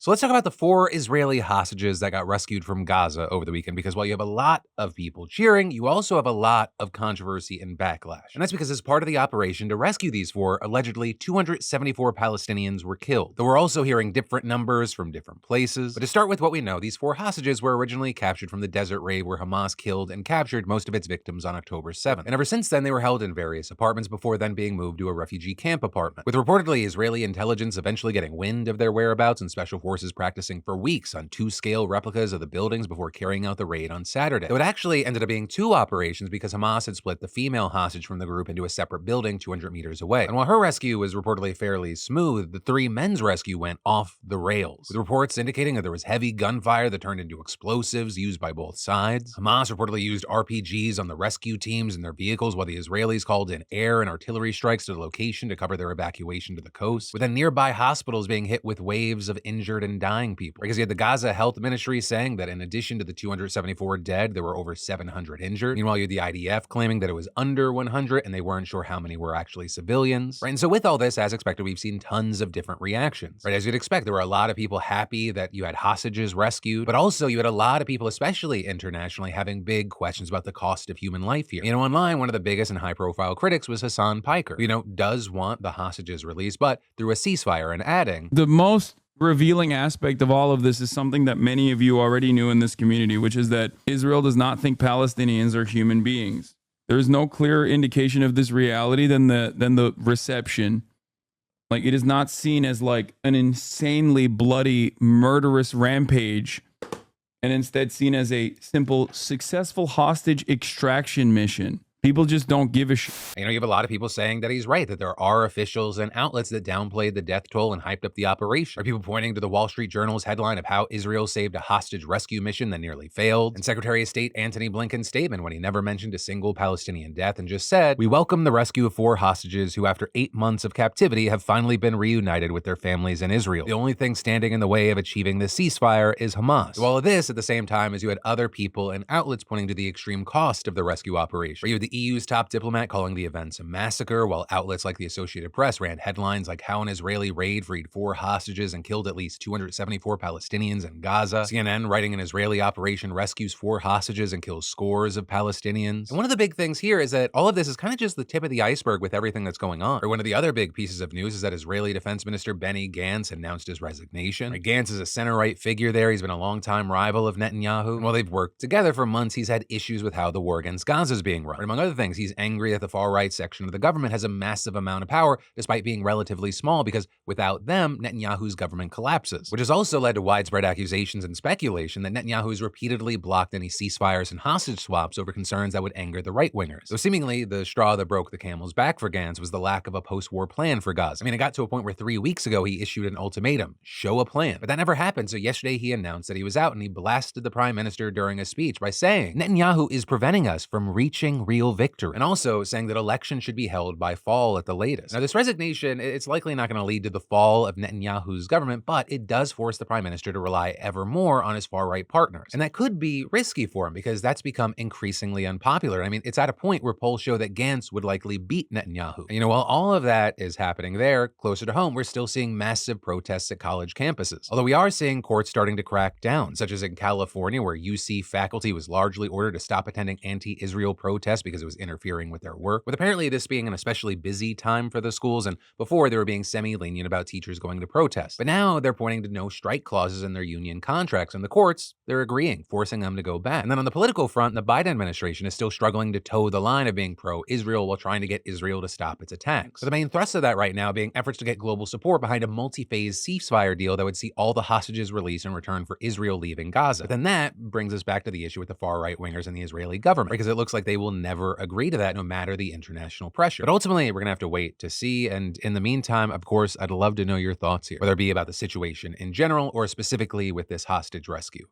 So let's talk about the 4 Israeli hostages that got rescued from Gaza over the weekend, because while you have a lot of people cheering, you also have a lot of controversy and backlash. And that's because as part of the operation to rescue these 4, allegedly 274 Palestinians were killed. Though we're also hearing different numbers from different places. But to start with what we know, these 4 hostages were originally captured from the desert raid where Hamas killed and captured most of its victims on October 7th. And ever since then, they were held in various apartments before then being moved to a refugee camp apartment, with reportedly Israeli intelligence eventually getting wind of their whereabouts and special forces practicing for weeks on 2-scale replicas of the buildings before carrying out the raid on Saturday. Though it actually ended up being 2 operations because Hamas had split the female hostage from the group into a separate building 200 meters away. And while her rescue was reportedly fairly smooth, the 3 men's rescue went off the rails, with reports indicating that there was heavy gunfire that turned into explosives used by both sides. Hamas reportedly used RPGs on the rescue teams and their vehicles, while the Israelis called in air and artillery strikes to the location to cover their evacuation to the coast, with then nearby hospitals being hit with waves of injured and dying people. Because you had the Gaza Health Ministry saying that in addition to the 274 dead, there were over 700 injured. Meanwhile, you had the IDF claiming that it was under 100 and they weren't sure how many were actually civilians. Right? And so with all this, as expected, we've seen tons of different reactions. Right? As you'd expect, there were a lot of people happy that you had hostages rescued, but also you had a lot of people, especially internationally, having big questions about the cost of human life here. Online, one of the biggest and high-profile critics was Hassan Piker, who, does want the hostages released, but through a ceasefire, and adding, the most revealing aspect of all of this is something that many of you already knew in this community, which is that Israel does not think Palestinians are human beings. There's no clearer indication of this reality than the reception. Like, it is not seen as like an insanely bloody, murderous rampage, and instead seen as a simple, successful hostage extraction mission. People just don't give a shit. You have a lot of people saying that he's right, that there are officials and outlets that downplayed the death toll and hyped up the operation. Are people pointing to the Wall Street Journal's headline of how Israel saved a hostage rescue mission that nearly failed? And Secretary of State Antony Blinken's statement when he never mentioned a single Palestinian death and just said, "We welcome the rescue of 4 hostages who after 8 months of captivity have finally been reunited with their families in Israel. The only thing standing in the way of achieving the ceasefire is Hamas." So all of this at the same time as you had other people and outlets pointing to the extreme cost of the rescue operation. Where you had the EU's top diplomat calling the events a massacre, while outlets like the Associated Press ran headlines like how an Israeli raid freed 4 hostages and killed at least 274 Palestinians in Gaza. CNN writing an Israeli operation rescues 4 hostages and kills scores of Palestinians. And one of the big things here is that all of this is kind of just the tip of the iceberg with everything that's going on. Or one of the other big pieces of news is that Israeli Defense Minister Benny Gantz announced his resignation. Gantz is a center-right figure there. He's been a longtime rival of Netanyahu. And while they've worked together for months, he's had issues with how the war against Gaza is being run. But among other things, he's angry that the far-right section of the government has a massive amount of power despite being relatively small, because without them, Netanyahu's government collapses. Which has also led to widespread accusations and speculation that Netanyahu has repeatedly blocked any ceasefires and hostage swaps over concerns that would anger the right-wingers. So seemingly, the straw that broke the camel's back for Gantz was the lack of a post-war plan for Gaza. It got to a point where 3 weeks ago he issued an ultimatum, show a plan. But that never happened, so yesterday he announced that he was out, and he blasted the prime minister during a speech by saying, "Netanyahu is preventing us from reaching real victory." And also saying that elections should be held by fall at the latest. Now, this resignation, it's likely not going to lead to the fall of Netanyahu's government, but it does force the prime minister to rely ever more on his far-right partners. And that could be risky for him because that's become increasingly unpopular. It's at a point where polls show that Gantz would likely beat Netanyahu. And while all of that is happening there, closer to home, we're still seeing massive protests at college campuses. Although we are seeing courts starting to crack down, such as in California, where UC faculty was largely ordered to stop attending anti-Israel protests because it was interfering with their work, with apparently this being an especially busy time for the schools, and before they were being semi-lenient about teachers going to protest. But now they're pointing to no strike clauses in their union contracts, and the courts, they're agreeing, forcing them to go back. And then on the political front, the Biden administration is still struggling to toe the line of being pro-Israel while trying to get Israel to stop its attacks. So the main thrust of that right now being efforts to get global support behind a multi-phase ceasefire deal that would see all the hostages released in return for Israel leaving Gaza. But then that brings us back to the issue with the far-right wingers and the Israeli government, because it looks like they will never agree to that no matter the international pressure. But ultimately, we're going to have to wait to see. And in the meantime, of course, I'd love to know your thoughts here, whether it be about the situation in general or specifically with this hostage rescue.